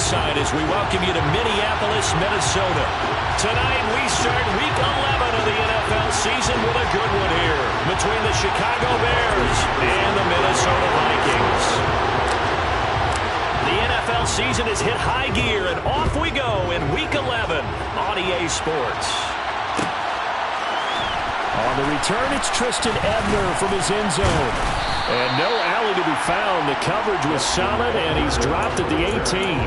ringside as we welcome you to Minneapolis, Minnesota. Tonight we start week 11 of the NFL season with a good one here between the Chicago Bears and the Minnesota Vikings. The NFL season has hit high gear, and off we go in week 11 on EA Sports. On the return, it's Tristan Ebner from his end zone. And no alley to be found. The coverage was solid, and he's dropped at the 18.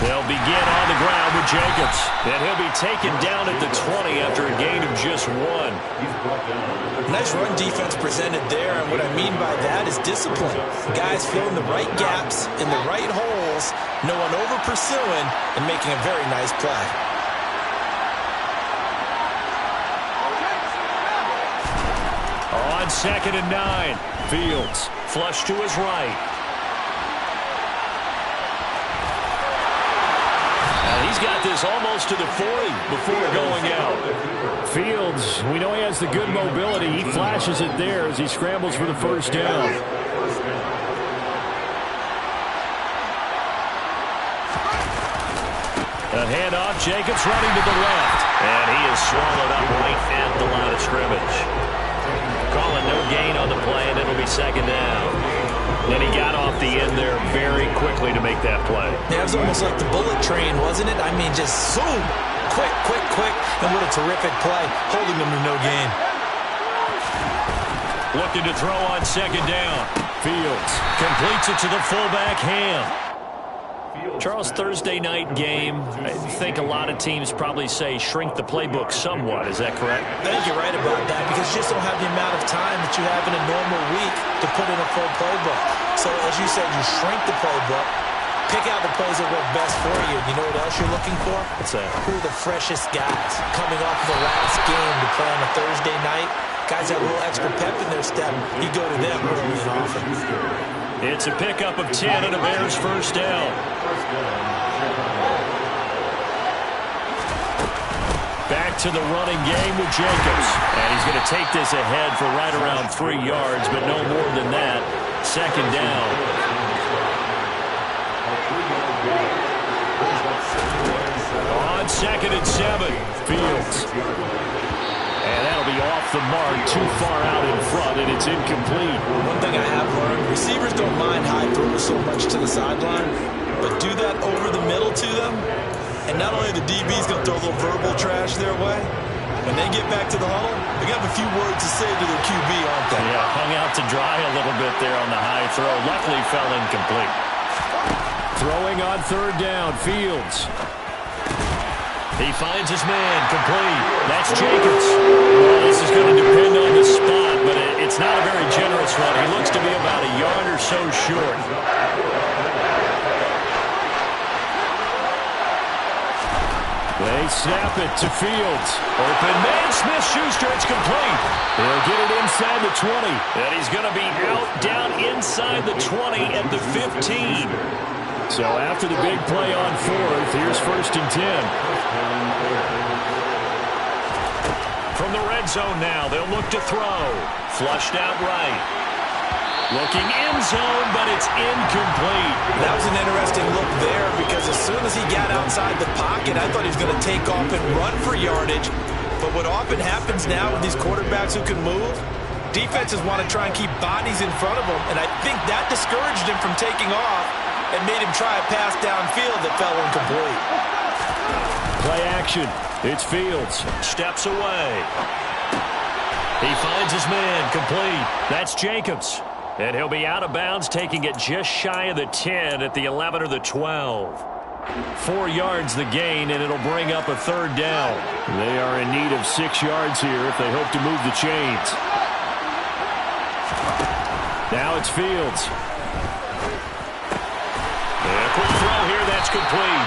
They'll begin on the ground with Jacobs. And he'll be taken down at the 20 after a gain of just 1. Nice run defense presented there, and what I mean by that is discipline. Guys filling the right gaps in the right holes, no one over pursuing, and making a very nice play. On 2nd and 9, Fields flush to his right. He's got this almost to the 40 before going out. Fields, we know he has the good mobility. He flashes it there as he scrambles for the first down. A handoff, Jacobs running to the left. And he is swallowed up right at the line of scrimmage. Calling no gain on the play, and it'll be 2nd down. And he got off the end there very quickly to make that play. Yeah, it was almost like the bullet train, wasn't it? I mean, just zoom. Quick. And what a terrific play, holding them to no gain. Looking to throw on 2nd down. Fields completes it to the fullback, Ham. Charles, Thursday night game, I think a lot of teams probably say shrink the playbook somewhat. Is that correct? I think you're right about that because you just don't have the amount of time that you have in a normal week to put in a full playbook. So, as you said, you shrink the playbook, pick out the plays that work best for you. You know what else you're looking for? What's that? Who are the freshest guys coming off of the last game to play on a Thursday night? Guys have a little extra pep in their step. You go to them early and often. It's a pickup of 10 and a Bears first down. Back to the running game with Jacobs. And he's going to take this ahead for right around 3 yards, but no more than that. 2nd down. On 2nd and 7, Fields. And that'll be off the mark, too far out in front, and it's incomplete. One thing I have learned, receivers don't mind high throws so much to the sideline, but do that over the middle to them, and not only the DB's going to throw a little verbal trash their way, when they get back to the huddle, they got a few words to say to their QB, aren't they? Yeah, hung out to dry a little bit there on the high throw. Luckily fell incomplete. Throwing on 3rd down, Fields. He finds his man, complete. That's Jacobs. Well, this is going to depend on the spot, but it's not a very generous one. He looks to be about a yard or so short. They snap it to Fields. Open man, Smith-Schuster, it's complete. He'll get it inside the 20. And he's going to be out down inside the 20 at the 15. So after the big play on 4th, here's 1st and 10. From the red zone now, they'll look to throw. Flushed out right. Looking end zone, but it's incomplete. That was an interesting look there because as soon as he got outside the pocket, I thought he was going to take off and run for yardage. But what often happens now with these quarterbacks who can move, defenses want to try and keep bodies in front of them, and I think that discouraged him from taking off and made him try a pass downfield that fell incomplete. Play action. It's Fields. Steps away. He finds his man, complete. That's Jacobs. And he'll be out of bounds, taking it just shy of the 10 at the 11 or the 12. 4 yards the gain, and it'll bring up a 3rd down. They are in need of 6 yards here if they hope to move the chains. Now it's Fields. And a quick throw here, that's complete.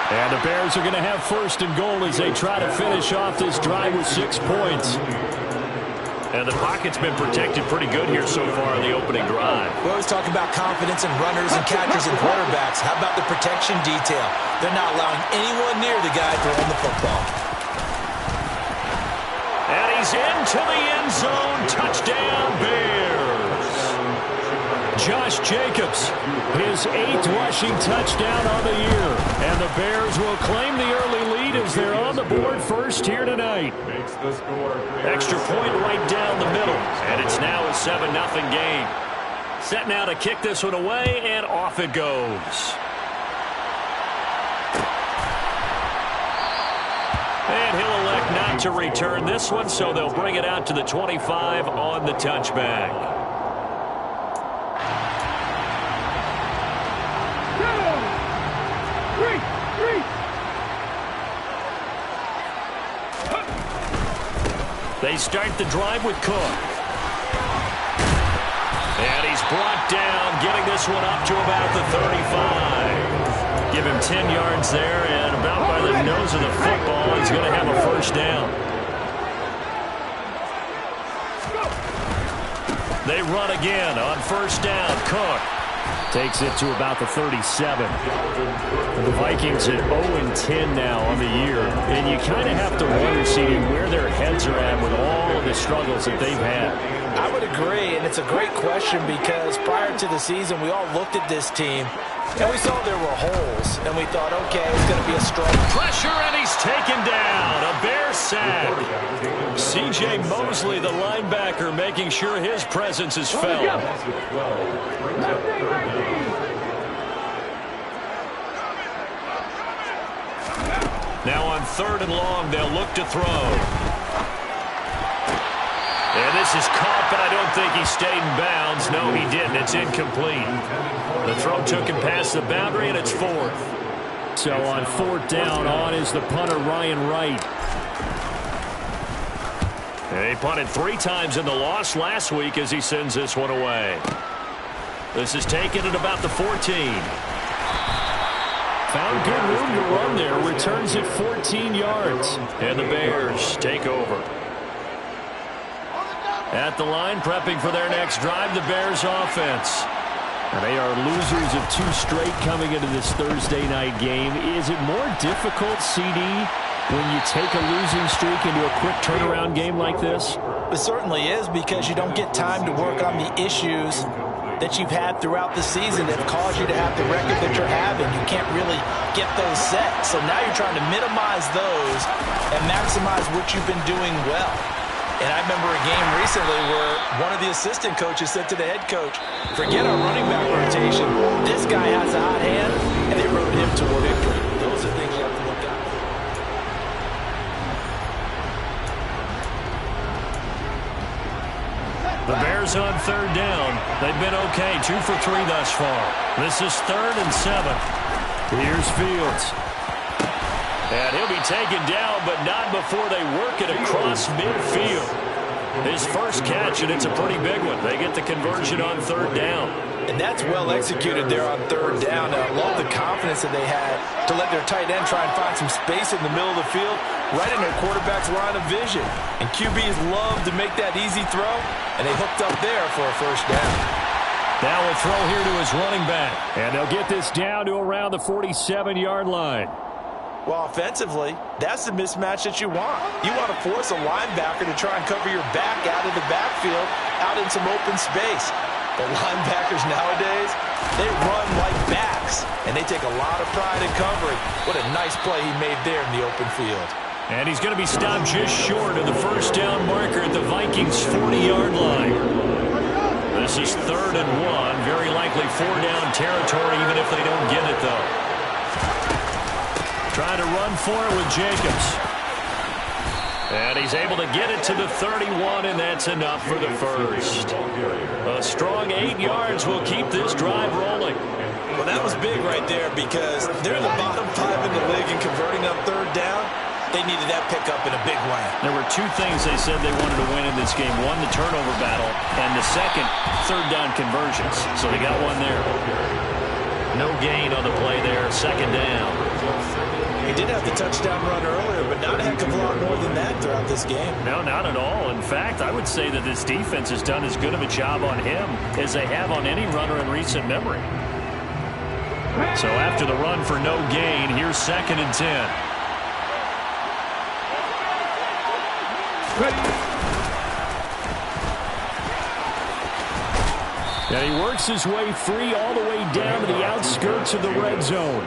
And the Bears are going to have 1st and goal as they try to finish off this drive with 6 points. And the pocket's been protected pretty good here so far in the opening drive. We always talk about confidence in runners and catchers and quarterbacks. How about the protection detail? They're not allowing anyone near the guy throwing the football. And he's into the end zone. Touchdown, Bears. Josh Jacobs, his 8th rushing touchdown on the year. And the Bears will claim the early lead as they're on the board first here tonight. Extra point right down the middle. And it's now a 7-0 game. Set now to kick this one away, and off it goes. And he'll elect not to return this one, so they'll bring it out to the 25 on the touchback. They start the drive with Cook. And he's brought down, getting this one up to about the 35. Give him 10 yards there, and about by the nose of the football, he's going to have a first down. They run again on first down. Cook takes it to about the 37. The Vikings at 0-10 now on the year. And you kind of have to wonder, CD, where their heads are at with all of the struggles that they've had. I would agree, and it's a great question because prior to the season, we all looked at this team, and we saw there were holes, and we thought, okay, it's going to be a strong pressure, and he's taken down. A Bear sack. C.J. Mosley, the linebacker, making sure his presence is felt. Now on 3rd and long, they'll look to throw. And this is caught, but I don't think he stayed in bounds. No, he didn't. It's incomplete. The throw took him past the boundary, and it's 4th. So on 4th down, on is the punter, Ryan Wright. And he punted 3 times in the loss last week as he sends this one away. This is taken at about the 14. Found good room to run there. Returns at 14 yards. And the Bears take over. At the line, prepping for their next drive, the Bears offense. And they are losers of 2 straight coming into this Thursday night game. Is it more difficult, CD, when you take a losing streak into a quick turnaround game like this? It certainly is, because you don't get time to work on the issues that you've had throughout the season that have caused you to have the record that you're having. You can't really get those set. So now you're trying to minimize those and maximize what you've been doing well. And I remember a game recently where one of the assistant coaches said to the head coach, forget our running back rotation. This guy has a hot hand, and they rode him to a victory. Those are things you have to look at. The Bears on 3rd down. They've been okay, 2 for 3 thus far. This is 3rd and 7. Here's Fields. And he'll be taken down, but not before they work it across midfield. His first catch, and it's a pretty big one. They get the conversion on 3rd down. And that's well executed there on 3rd down. And I love the confidence that they had to let their tight end try and find some space in the middle of the field, right in their quarterback's line of vision. And QBs love to make that easy throw, and they hooked up there for a first down. Now we'll throw here to his running back. And they'll get this down to around the 47-yard line. Well, offensively, that's the mismatch that you want. You want to force a linebacker to try and cover your back out of the backfield, out in some open space. But linebackers nowadays, they run like backs, and they take a lot of pride in covering. What a nice play he made there in the open field. And he's going to be stopped just short of the first down marker at the Vikings' 40-yard line. This is 3rd and 1. Very likely 4-down territory, even if they don't get it, though. Trying to run for it with Jacobs. And he's able to get it to the 31, and that's enough for the first. A strong 8 yards will keep this drive rolling. Well, that was big right there because they're the bottom 5 in the league in converting on 3rd down. They needed that pickup in a big way. There were 2 things they said they wanted to win in this game. One, the turnover battle, and the second, 3rd down conversions. So they got one there. No gain on the play there, second down. He did have the touchdown run earlier, but not a heck of a lot more than that throughout this game. No, not at all. In fact, I would say that this defense has done as good of a job on him as they have on any runner in recent memory. So after the run for no gain, here's 2nd and 10. And he works his way free all the way down to the outskirts of the red zone.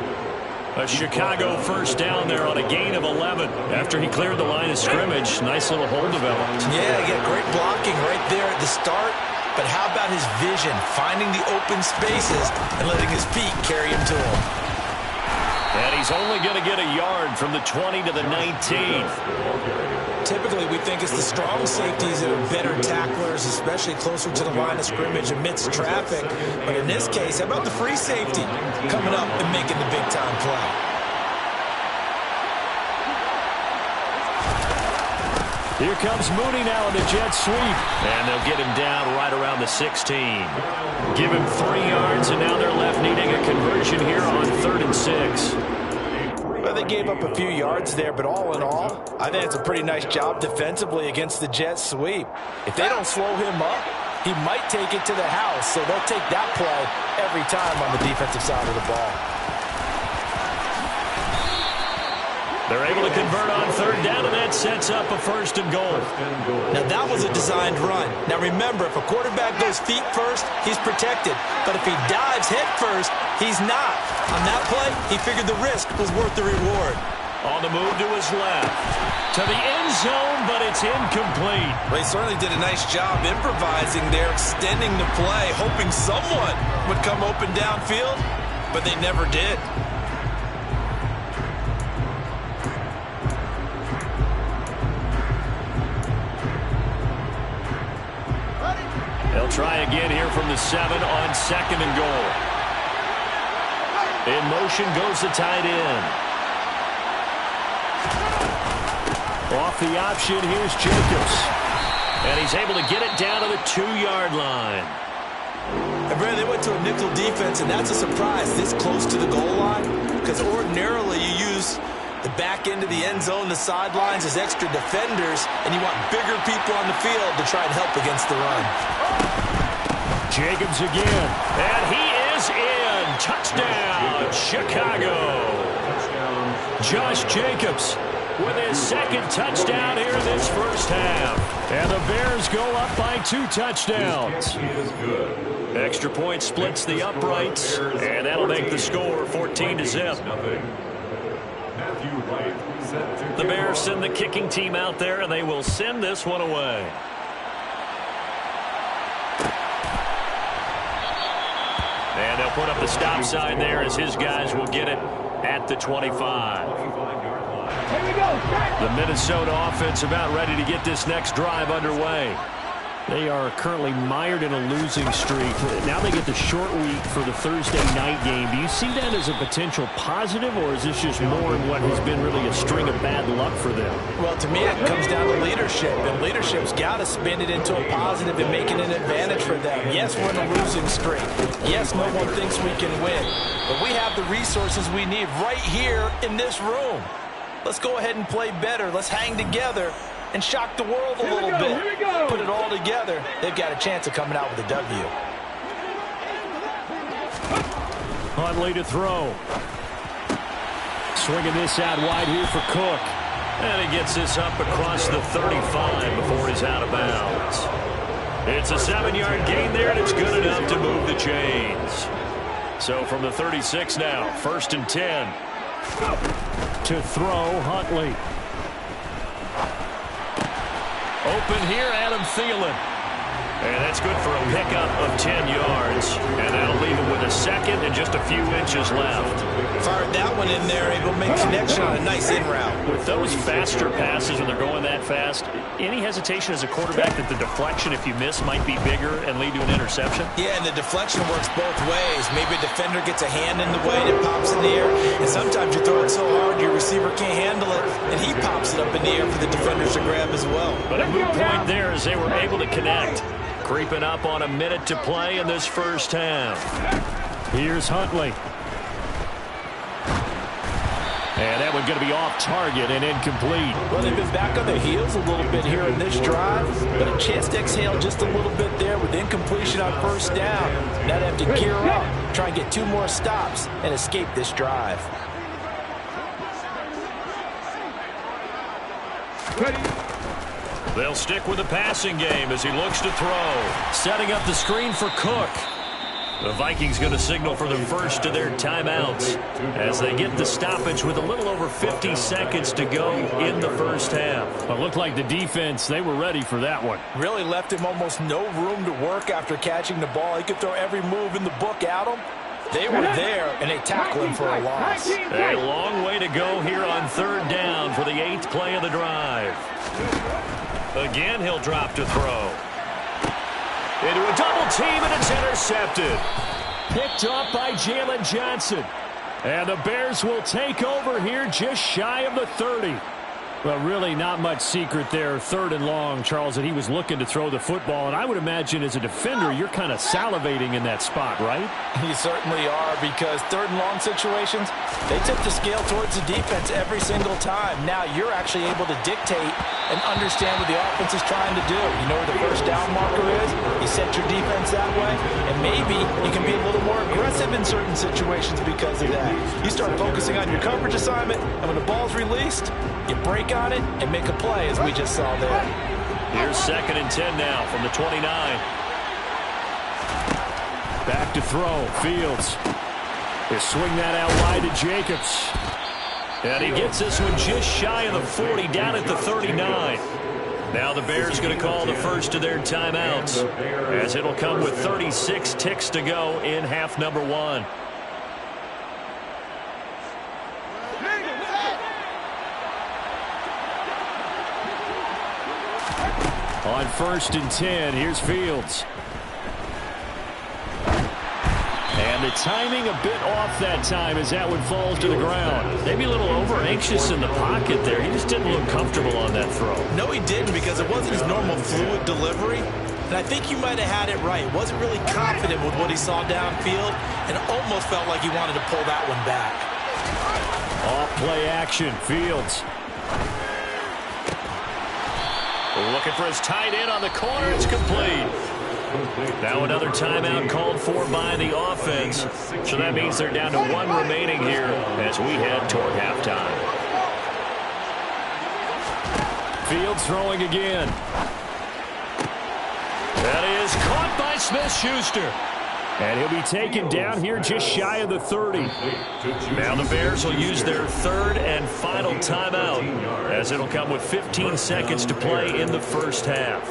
A Chicago first down there on a gain of 11 after he cleared the line of scrimmage. Nice little hole developed. Yeah, he got great blocking right there at the start. But how about his vision, finding the open spaces and letting his feet carry him to him? And he's only going to get a yard from the 20 to the 19. Typically, we think it's the strong safeties that are better tacklers, especially closer to the line of scrimmage amidst traffic. But in this case, how about the free safety coming up and making the big-time play? Here comes Mooney now in the jet sweep. And they'll get him down right around the 16. Give him 3 yards, and now they're left needing a conversion here on 3rd and 6. Well, they gave up a few yards there, but all in all, I think it's a pretty nice job defensively against the jet sweep. If they don't slow him up, he might take it to the house, so they'll take that play every time on the defensive side of the ball. They're able to convert on 3rd down, and that sets up a 1st and goal. Now, that was a designed run. Now, remember, if a quarterback goes feet first, he's protected. But if he dives head first, he's not. On that play, he figured the risk was worth the reward. On the move to his left. To the end zone, but it's incomplete. Well, he certainly did a nice job improvising there, extending the play, hoping someone would come open downfield, but they never did. They'll try again here from the 7 on 2nd and goal. In motion goes the tight end. Off the option, here's Jacobs. And he's able to get it down to the 2-yard line. And Brad, they went to a nickel defense, and that's a surprise this close to the goal line, because ordinarily you use the back end of the end zone, the sidelines as extra defenders, and you want bigger people on the field to try and help against the run. Jacobs again. And he is in. Touchdown, Chicago. Josh Jacobs with his 2nd touchdown here in this first half. And the Bears go up by 2 touchdowns. Extra point splits the uprights, and that'll make the score 14-0. The Bears send the kicking team out there, and they will send this one away. And they'll put up the stop sign there as his guys will get it at the 25. The Minnesota offense about ready to get this next drive underway. They are currently mired in a losing streak. Now they get the short week for the Thursday night game. Do you see that as a potential positive, or is this just more in what has been really a string of bad luck for them? Well, to me, it comes down to leadership, and leadership's got to spin it into a positive and make it an advantage for them. Yes, we're in a losing streak. Yes, no one thinks we can win, but we have the resources we need right here in this room. Let's go ahead and play better. Let's hang together and shock the world a little bit. Put it all together. They've got a chance of coming out with a W. Huntley to throw. Swinging this out wide here for Cook. And he gets this up across the 35 before he's out of bounds. It's a 7-yard gain there, and it's good enough to move the chains. So from the 36 now, 1st and 10. To throw, Huntley. Open here, Adam Thielen. And that's good for a pickup of 10 yards. And that'll leave him with a 2nd and just a few inches left. Fired that one in there, able to make connection on a nice in route. With those faster passes when they're going that fast, any hesitation as a quarterback that the deflection, if you miss, might be bigger and lead to an interception? Yeah, and the deflection works both ways. Maybe a defender gets a hand in the way and it pops in the air. And sometimes you throw it so hard your receiver can't handle it, and he pops it up in the air for the defenders to grab as well. But a moot point there as they were able to connect. Creeping up on a minute to play in this first half. Here's Huntley. And that one's going to be off target and incomplete. Well, they've been back on their heels a little bit here in this drive, but a chance to exhale just a little bit there with incompletion on first down. Now they have to gear up, try and get 2 more stops, and escape this drive. They'll stick with the passing game as he looks to throw. Setting up the screen for Cook. The Vikings going to signal for the first of their timeouts as they get the stoppage with a little over 50 seconds to go in the first half. Well, it looked like the defense, they were ready for that one. Really left him almost no room to work after catching the ball. He could throw every move in the book at him. They were there, and they tackle him for a loss. A long way to go here on 3rd down for the 8th play of the drive. Again, he'll drop to throw. Into a double team, and it's intercepted. Picked up by Jalen Johnson. And the Bears will take over here just shy of the 30. Well, really not much secret there. 3rd and long, Charles, and he was looking to throw the football. And I would imagine as a defender, you're kind of salivating in that spot, right? You certainly are, because 3rd and long situations, they tip the scale towards the defense every single time. Now you're actually able to dictate and understand what the offense is trying to do. You know where the first down marker is. You set your defense that way, and maybe you can be a little more aggressive in certain situations because of that. You start focusing on your coverage assignment, and when the ball's released, you break on it and make a play, as we just saw there. Here's 2nd and 10 now from the 29. Back to throw. Fields. They swing that out wide to Jacobs. And he gets this one just shy of the 40, down at the 39. Now the Bears going to call the first of their timeouts, as it'll come with 36 ticks to go in half number 1. On 1st and 10, here's Fields. And the timing a bit off that time as that one falls to the ground. Maybe a little over-anxious in the pocket there. He just didn't look comfortable on that throw. No, he didn't, because it wasn't his normal fluid delivery. And I think you might have had it right. Wasn't really confident with what he saw downfield, and almost felt like he wanted to pull that one back. Off play action. Fields. Looking for his tight end on the corner. It's complete. Now another timeout called for by the offense. So that means they're down to 1 remaining here as we head toward halftime. Fields throwing again. That is caught by Smith-Schuster. And he'll be taken down here just shy of the 30. Now the Bears will use their 3rd and final timeout, as it'll come with 15 seconds to play in the first half.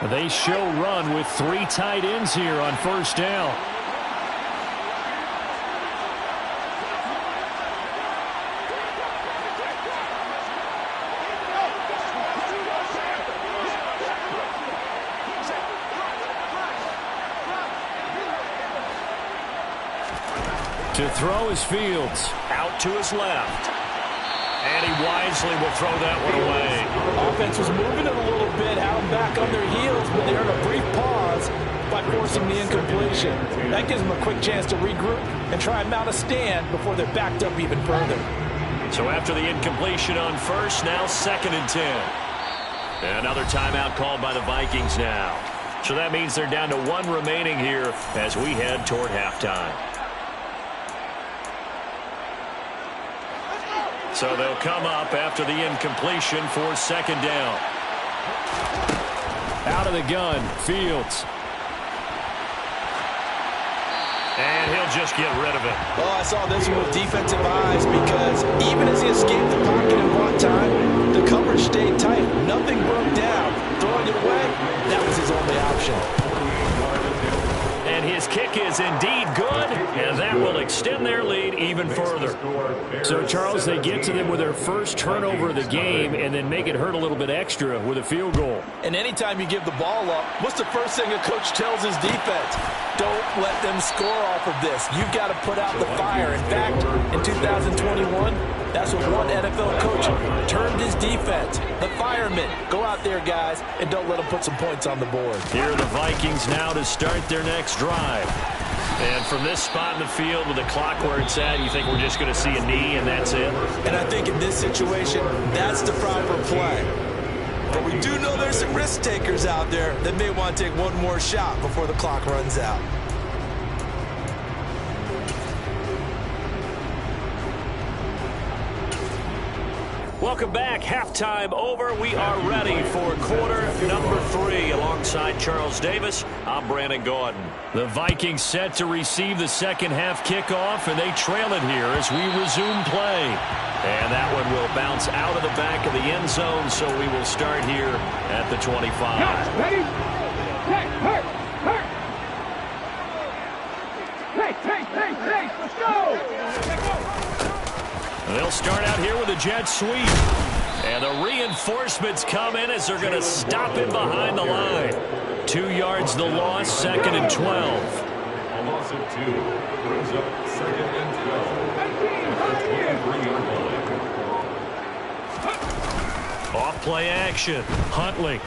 They show run with 3 tight ends here on 1st down. To throw is Fields. Out to his left. And he wisely will throw that one away. Offense was moving it a little bit, out and back on their heels, but they earned a brief pause by forcing the incompletion. That gives them a quick chance to regroup and try and mount a stand before they're backed up even further. So after the incompletion on first, now 2nd and 10. Another timeout called by the Vikings now. So that means they're down to 1 remaining here as we head toward halftime. So they'll come up after the incompletion for 2nd down. Out of the gun, Fields. And he'll just get rid of it. Oh, I saw this one with defensive eyes, because even as he escaped the pocket and bought time, the coverage stayed tight. Nothing broke down. Throwing it away, that was his only option. And his kick is indeed good, and that will extend their lead even further. So, Charles, they get to them with their first turnover of the game and then make it hurt a little bit extra with a field goal. And anytime you give the ball up, what's the first thing a coach tells his defense? Don't let them score off of this. You've got to put out the fire. In fact, in 2021, that's what one NFL coach termed his defense. The firemen. Go out there, guys, and don't let them put some points on the board. Here are the Vikings now to start their next drive. And from this spot in the field with the clock where it's at, you think we're just going to see a knee and that's it? And I think in this situation, that's the proper play. But we do know there's some risk takers out there that may want to take one more shot before the clock runs out. Welcome back. Halftime over. We are ready for quarter number 3. Alongside Charles Davis, I'm Brandon Gaudin. The Vikings set to receive the second half kickoff, and they trail it here as we resume play. And that one will bounce out of the back of the end zone, so we will start here at the 25. Ready? Hey, let's go! They'll start out here with a jet sweep. And the reinforcements come in as they're going to stop him behind the line. 2 yards the loss, 2nd and 12. A loss of 2 brings up 2nd and 12. Off play action. Huntley.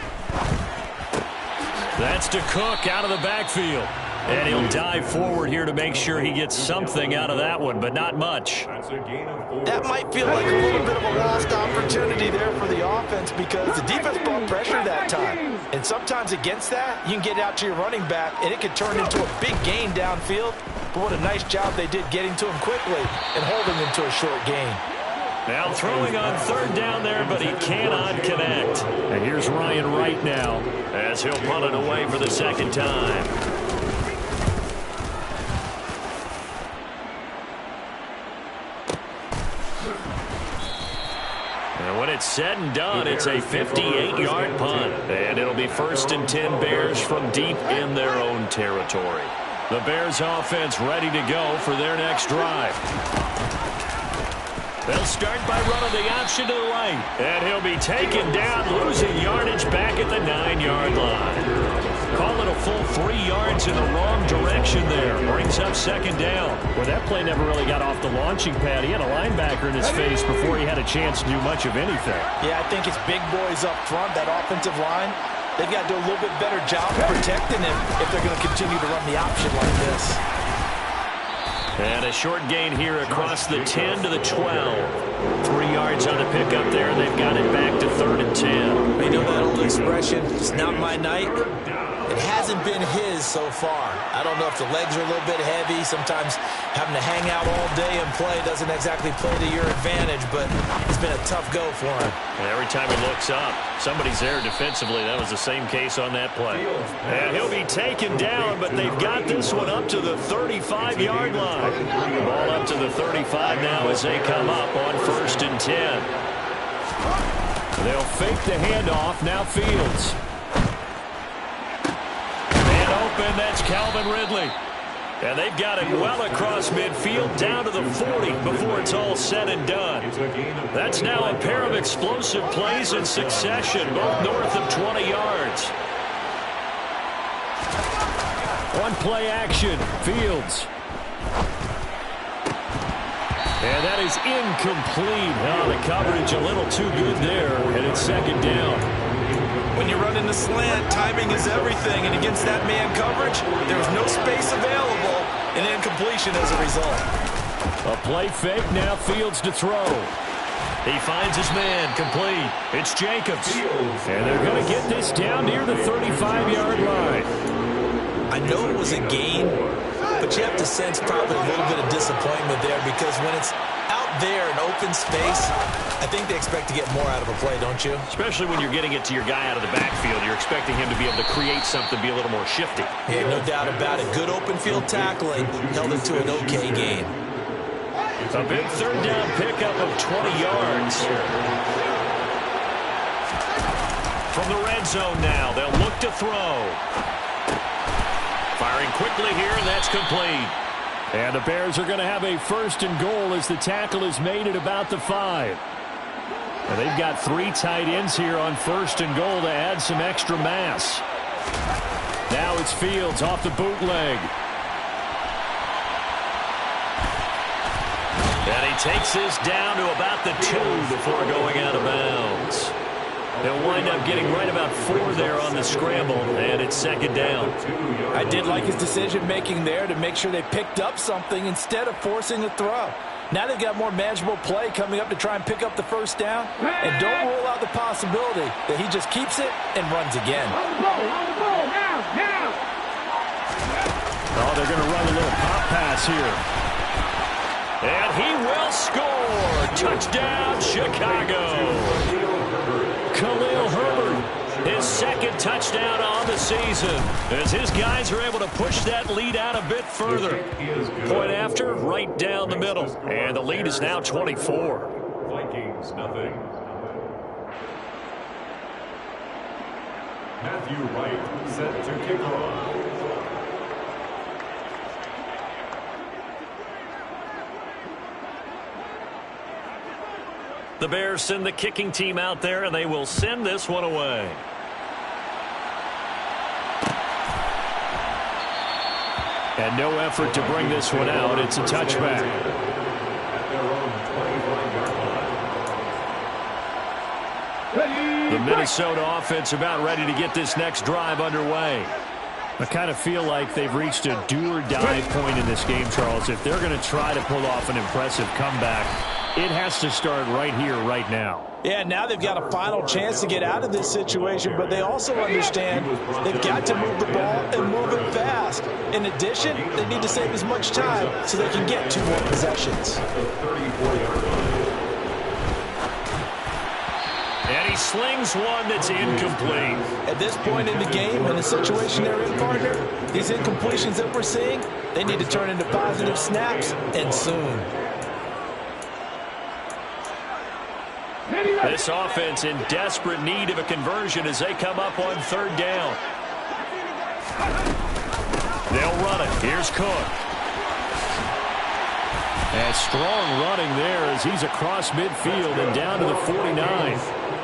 That's to Cook out of the backfield. And he'll dive forward here to make sure he gets something out of that one, but not much. That might feel like a little bit of a lost opportunity there for the offense because the defense brought pressure that time. And sometimes against that, you can get out to your running back, and it could turn into a big gain downfield. But what a nice job they did getting to him quickly and holding him to a short gain. Now throwing on 3rd down there, but he cannot connect. And here's Ryan Wright now as he'll punt it away for the 2nd time. When it's said and done, it's a 58-yard punt. And it'll be 1st and 10 Bears from deep in their own territory. The Bears offense ready to go for their next drive. They'll start by running the option to the right. And he'll be taken down, losing yardage back at the 9-yard line. Call it a full 3 yards in the wrong direction there. Brings up 2nd down. Well, that play never really got off the launching pad. He had a linebacker in his face before he had a chance to do much of anything. Yeah, I think it's big boys up front, that offensive line. They've got to do a little bit better job of protecting him if they're going to continue to run the option like this. And a short gain here across the 10 to the 12. 3 yards on the pickup there, and they've got it back to 3rd and 10. You know that old expression, it's not my night. It hasn't been his so far. I don't know if the legs are a little bit heavy. Sometimes having to hang out all day and play doesn't exactly play to your advantage, but it's been a tough go for him. And every time he looks up, somebody's there defensively. That was the same case on that play. And he'll be taken down, but they've got this one up to the 35-yard line. Ball up to the 35 now as they come up on 1st and 10. They'll fake the handoff. Now Fields. And that's Calvin Ridley. And they've got it well across midfield down to the 40 before it's all said and done. That's now a pair of explosive plays in succession, both north of 20 yards. One play action, Fields. And that is incomplete. Oh, the coverage a little too good there, and it's 2nd down. When you're running the slant, timing is everything, and against that man coverage, there's no space available, and incompletion as a result. A play fake, now Fields to throw. He finds his man, complete. It's Jacobs. And they're going to get this down near the 35-yard line. I know it was a gain, but you have to sense probably a little bit of disappointment there because when it's out there in open space, I think they expect to get more out of a play, don't you? Especially when you're getting it to your guy out of the backfield. You're expecting him to be able to create something, be a little more shifty. Yeah, no doubt about it. Good open field tackling held it to an okay gain. A big 3rd down pickup of 20 yards. From the red zone now, they'll look to throw. Firing quickly here, and that's complete. And the Bears are going to have a 1st and goal as the tackle is made at about the 5. And they've got 3 tight ends here on 1st and goal to add some extra mass. Now it's Fields off the bootleg. And he takes this down to about the 2 before going out of bounds. They'll wind up getting right about 4 there on the scramble, and it's second down. I did like his decision-making there to make sure they picked up something instead of forcing a throw. Now they've got more manageable play coming up to try and pick up the first down. And don't rule out the possibility that he just keeps it and runs again. On the ball, now. Oh, they're going to run a little pop pass here. And he will score. Touchdown, Chicago. Khalil Herbert, his second touchdown on the season, as his guys are able to push that lead out a bit further. Point after, right down the middle. And the lead is now 24. Vikings, nothing. Matthew Wright set to kick off. The Bears send the kicking team out there, and they will send this one away. And no effort to bring this one out. It's a touchback. The Minnesota offense about ready to get this next drive underway. I kind of feel like they've reached a do-or-die point in this game, Charles. If they're going to try to pull off an impressive comeback, it has to start right here, right now. Yeah, now they've got a final chance to get out of this situation, but they also understand they've got to move the ball and move it fast. In addition, they need to save as much time so they can get 2 more possessions. And he slings one that's incomplete. At this point in the game, in the situation they're in, partner, these incompletions that we're seeing, they need to turn into positive snaps, and soon. This offense in desperate need of a conversion as they come up on 3rd down. They'll run it. Here's Cook. And strong running there as he's across midfield and down to the 49.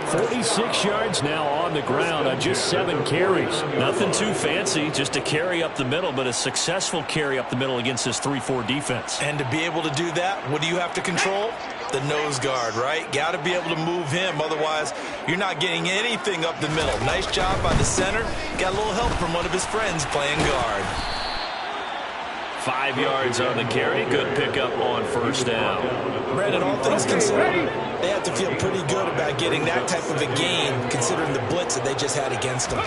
46 yards now on the ground on just 7 carries. Nothing too fancy, just a carry up the middle, but a successful carry up the middle against this 3-4 defense. And to be able to do that, what do you have to control? The nose guard, right? Got to be able to move him. Otherwise, you're not getting anything up the middle. Nice job by the center. Got a little help from one of his friends playing guard. 5 yards on the carry. Good pickup on 1st down. Brandon, all things considered, they have to feel pretty good about getting that type of a gain, considering the blitz that they just had against them.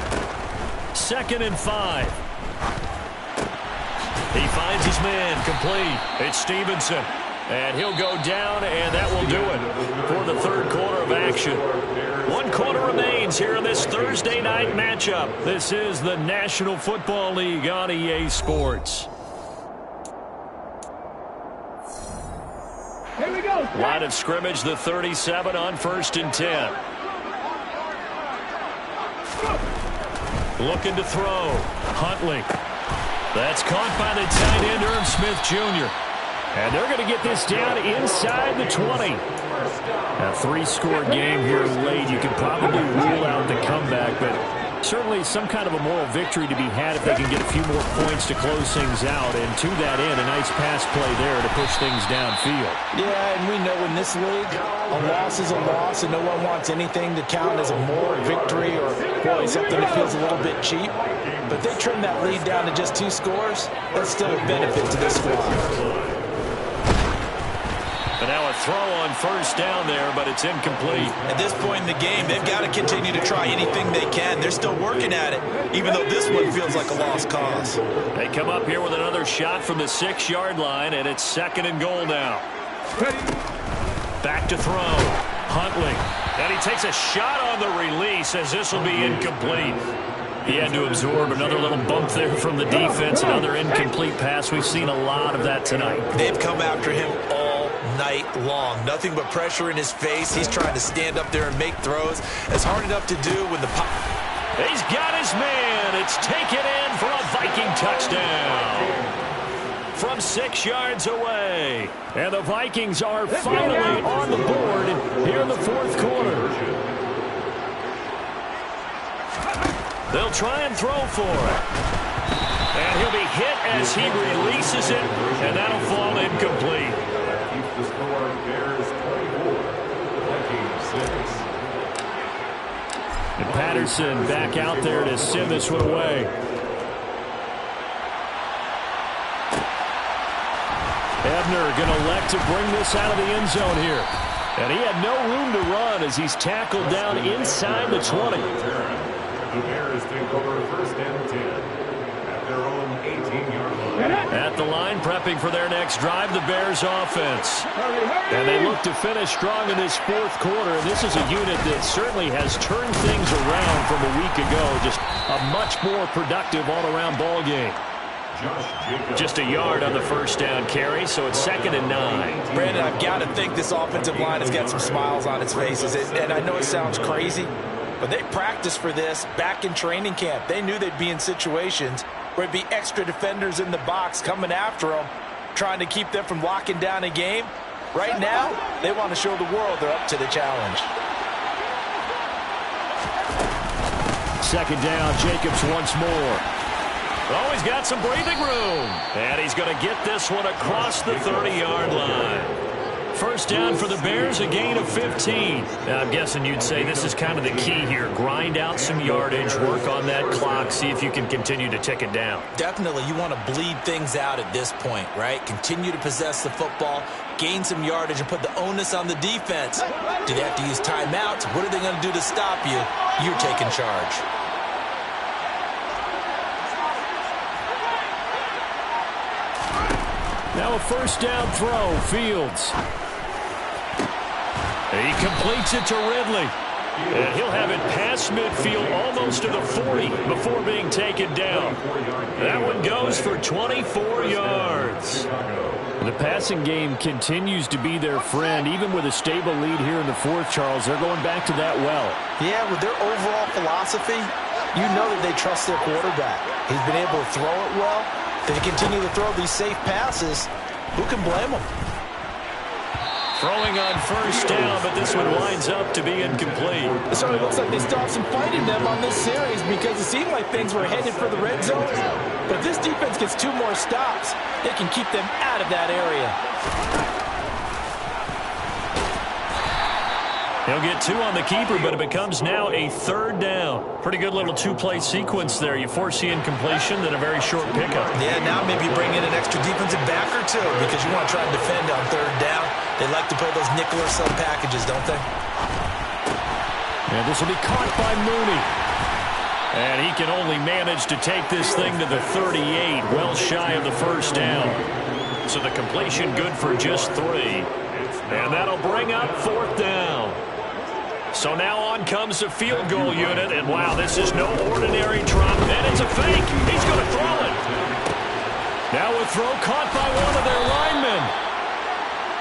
2nd and 5. He finds his man complete. It's Stevenson. And he'll go down, and that will do it for the 3rd quarter of action. 1 quarter remains here in this Thursday night matchup. This is the National Football League on EA Sports. Here we go. Line of scrimmage, the 37 on 1st and 10. Looking to throw. Huntley. That's caught by the tight end, Irv Smith Jr. And they're going to get this down inside the 20. A 3-score game here late. You can probably rule out the comeback, but certainly some kind of a moral victory to be had if they can get a few more points to close things out. And to that end, a nice pass play there to push things downfield. Yeah, and we know in this league, a loss is a loss, and no one wants anything to count as a moral victory or, boy, something that feels a little bit cheap. But they trim that lead down to just 2 scores. That's still a benefit to this squad. But now a throw on 1st down there, but it's incomplete. At this point in the game, they've got to continue to try anything they can. They're still working at it, even though this one feels like a lost cause. They come up here with another shot from the 6-yard line, and it's 2nd and goal now. Back to throw. Huntley. And he takes a shot on the release as this will be incomplete. He had to absorb another little bump there from the defense, another incomplete pass. We've seen a lot of that tonight. They've come after him all night long. Nothing but pressure in his face. He's trying to stand up there and make throws. It's hard enough to do when the pop. He's got his man. It's taken in for a Viking touchdown from 6 yards away. And the Vikings are finally on the board here in the 4th quarter. They'll try and throw for it. And he'll be hit as he releases it, and that'll fall incomplete. Keeps the score. Bears 24, Vikings 6. And Patterson back out there to send this one away. Ebner going to elect to bring this out of the end zone here. And he had no room to run as he's tackled down inside the 20. The Bears take over first and 10 at their own 18-yard line. At the line, prepping for their next drive, the Bears offense. And they look to finish strong in this fourth quarter. And this is a unit that certainly has turned things around from a week ago. Just a much more productive all-around ball game. Just a yard on the first down carry, so it's 2nd and 9. Brandon, I've got to think this offensive line has got some smiles on its faces. And I know it sounds crazy, but they practiced for this back in training camp. They knew they'd be in situations where it'd be extra defenders in the box coming after them, trying to keep them from locking down a game. Right now, they want to show the world they're up to the challenge. 2nd down, Jacobs once more. Oh, he's got some breathing room. And he's going to get this one across the 30-yard line. First down for the Bears, a gain of 15. Now, I'm guessing you'd say this is kind of the key here. Grind out some yardage, work on that clock, see if you can continue to tick it down. Definitely, you want to bleed things out at this point, right? Continue to possess the football, gain some yardage, and put the onus on the defense. Do they have to use timeouts? What are they going to do to stop you? You're taking charge. Now a first down throw, Fields. He completes it to Ridley. And he'll have it past midfield almost to the 40 before being taken down. That one goes for 24 yards. The passing game continues to be their friend. Even with a stable lead here in the fourth, Charles, they're going back to that well. Yeah, with their overall philosophy, you know that they trust their quarterback. He's been able to throw it well. They continue to throw these safe passes. Who can blame them? Throwing on first down, but this one winds up to be incomplete. It certainly looks like they still have some fight in them on this series because it seemed like things were headed for the red zone. But if this defense gets 2 more stops, they can keep them out of that area. He'll get 2 on the keeper, but it becomes now a 3rd down. Pretty good little 2-play sequence there. You foresee incompletion, then a very short pickup. Yeah, now maybe you bring in an extra defensive back or 2 because you want to try and defend on 3rd down. They like to play those nickel or sub packages, don't they? And this will be caught by Mooney. And he can only manage to take this thing to the 38, well shy of the first down. So the completion good for just 3. And that'll bring up 4th down. So now on comes the field goal unit. And wow, this is no ordinary drop. And it's a fake. He's going to throw it. Now a throw caught by one of their linemen.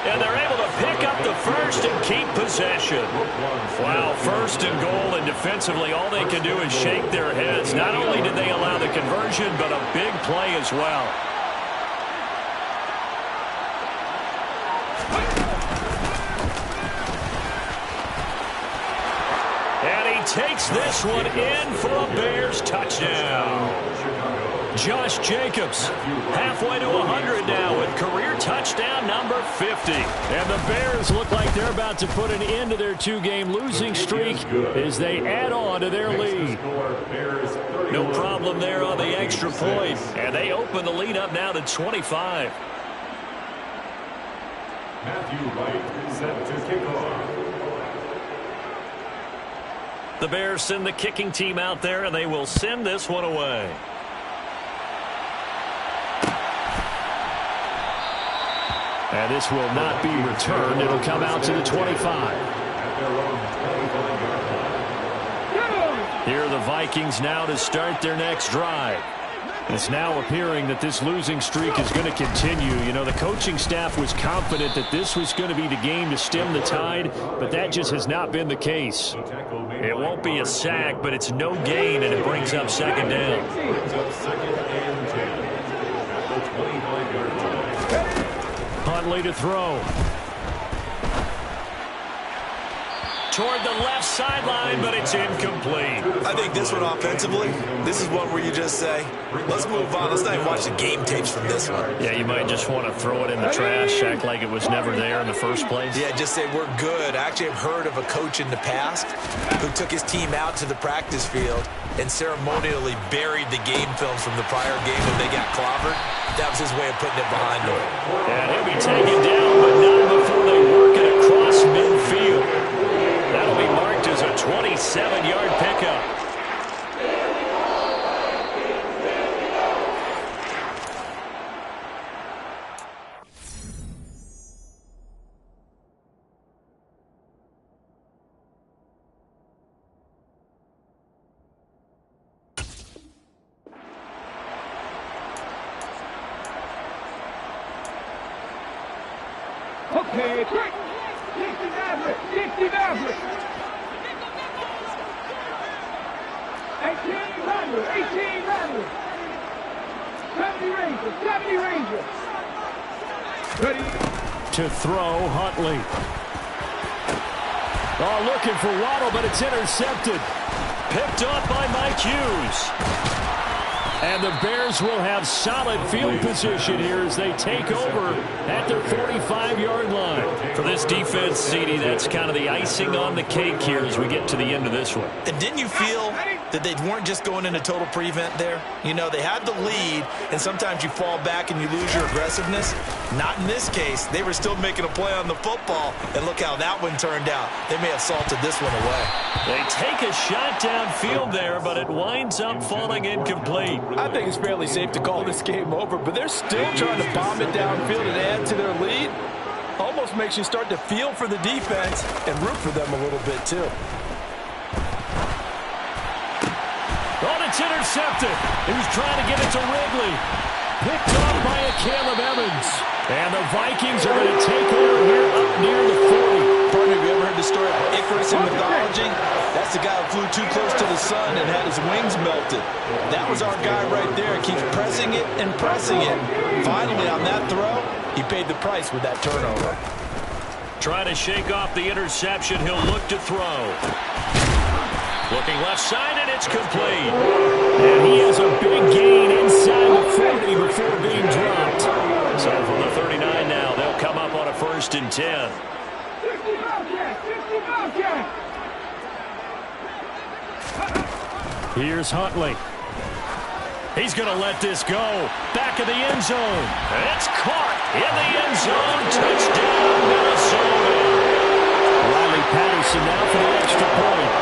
And they're able to pick up the first and keep possession. Wow, 1st and goal, and defensively all they can do is shake their heads. Not only did they allow the conversion, but a big play as well. And he takes this one in for a Bears touchdown. Josh Jacobs halfway to 100 now with career touchdown number 50. And the Bears look like they're about to put an end to their 2-game losing streak as they add on to their lead. No problem there on the extra point. And they open the lead up now to 25. Matthew Wright set to kick off. The Bears send the kicking team out there, and they will send this one away. And this will not be returned. It'll come out to the 25. Here are the Vikings now to start their next drive. It's now appearing that this losing streak is going to continue. You know, the coaching staff was confident that this was going to be the game to stem the tide, but that just has not been the case. It won't be a sack, but it's no gain, and it brings up 2nd down. Huntley to throw. toward the left sideline, but it's incomplete. I think this one offensively, this is one where you just say, let's move on. Let's not even watch the game tapes from this one. Yeah, you might just want to throw it in the trash, act like it was never there in the first place. Yeah, just say we're good. I actually have heard of a coach in the past who took his team out to the practice field and ceremonially buried the game films from the prior game when they got clobbered. That was his way of putting it behind them. And he'll be taken down, but not before they work it across midfield. That'll be marked as a 27-yard pickup. Okay, quick. 60 Maverick. 60 Maverick. 18 Maverick. 18 Maverick. 70 Rangers. 70 Rangers. Ready. To throw, Huntley. Oh, looking for Waddle, but it's intercepted. Picked up by Mike Hughes. And the Bears will have solid field position here as they take over at their 45-yard line. For this defense, CD, that's kind of the icing on the cake here as we get to the end of this one. And didn't you feel that they weren't just going into total prevent there? You know, they had the lead, and sometimes you fall back and you lose your aggressiveness. Not in this case. They were still making a play on the football, and look how that one turned out. They may have salted this one away. They take a shot downfield there, but it winds up falling incomplete. I think it's fairly safe to call this game over, but they're still trying to bomb it downfield and add to their lead. Almost makes you start to feel for the defense and root for them a little bit, too. Oh, it's intercepted. He was trying to get it to Ridley. Picked up by a Caleb Evans. And the Vikings are going to take over here up near the 40. Partner, have you ever heard the story of Icarus in mythology? That's the guy who flew too close to the sun and had his wings melted. That was our guy right there. Keeps pressing it and pressing it. Finally, on that throw, he paid the price with that turnover. Trying to shake off the interception. He'll look to throw. Looking left side, and it's complete. And he has a big gain inside the 40 before being dropped. So from the 39 now, they'll come up on a 1st and 10. 60 Bobcat. 60 Bobcat. Here's Huntley. He's going to let this go. Back of the end zone. It's caught in the end zone. Touchdown, Minnesota. Riley Patterson now for the extra point.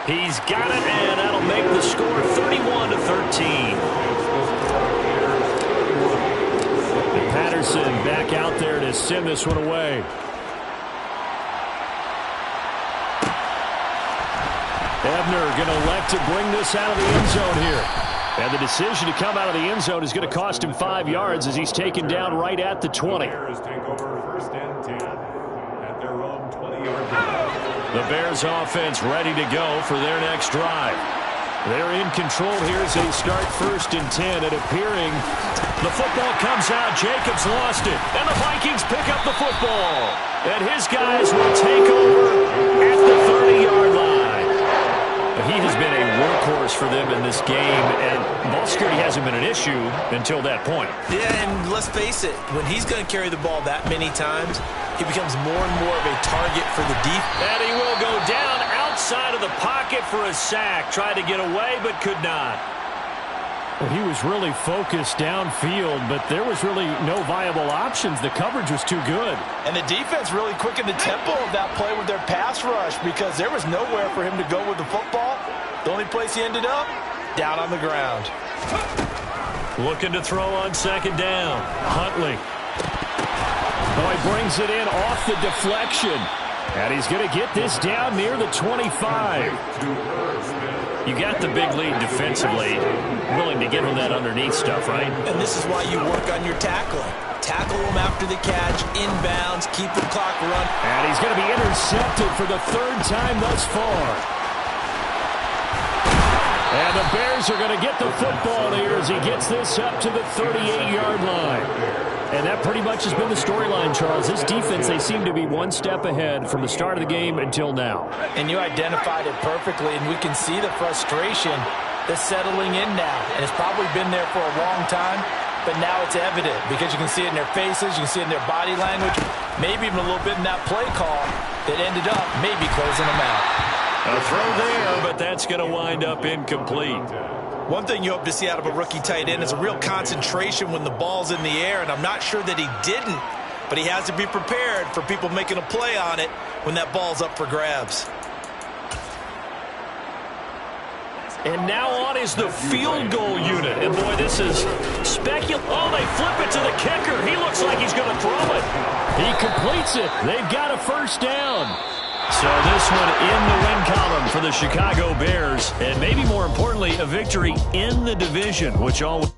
He's got it, and that'll make the score 31-13. And Patterson back out there to send this one away. Ebner going to elect to bring this out of the end zone here. And the decision to come out of the end zone is going to cost him 5 yards as he's taken down right at the 20. Bears take over 1st and 10 at their own 20-yard line. The Bears offense ready to go for their next drive. They're in control here as they start 1st and 10. And appearing, the football comes out. Jacobs lost it. And the Vikings pick up the football. And his guys will take over at the 30-yard line. He has been a workhorse for them in this game, and ball security hasn't been an issue until that point. Yeah, and let's face it, when he's going to carry the ball that many times, he becomes more and more of a target for the defense. And he will go down outside of the pocket for a sack. Tried to get away, but could not. well, he was really focused downfield, but there was really no viable options. The coverage was too good. And the defense really quickened the tempo of that play with their pass rush because there was nowhere for him to go with the football. The only place he ended up, down on the ground. Looking to throw on 2nd down. Huntley. Oh, he brings it in off the deflection. And he's going to get this down near the 25. You got the big lead defensively. Willing to give him that underneath stuff, right? And this is why you work on your tackling. Tackle him after the catch, inbounds, keep the clock running. And he's going to be intercepted for the 3rd time thus far. And the Bears are going to get the football here as he gets this up to the 38-yard line. And that pretty much has been the storyline, Charles. This defense, they seem to be one step ahead from the start of the game until now. And you identified it perfectly, and we can see the frustration that's settling in now. And it's probably been there for a long time, but now it's evident because you can see it in their faces, you can see it in their body language, maybe even a little bit in that play call that ended up maybe closing them out. A throw there, but that's going to wind up incomplete. One thing you hope to see out of a rookie tight end is a real concentration when the ball's in the air, and I'm not sure that he didn't, but he has to be prepared for people making a play on it when that ball's up for grabs. And now on is the field goal unit. And, boy, this is Oh, they flip it to the kicker. He looks like he's going to throw it. He completes it. They've got a first down. So this one in the win column for the Chicago Bears. And maybe more importantly, a victory in the division, which always...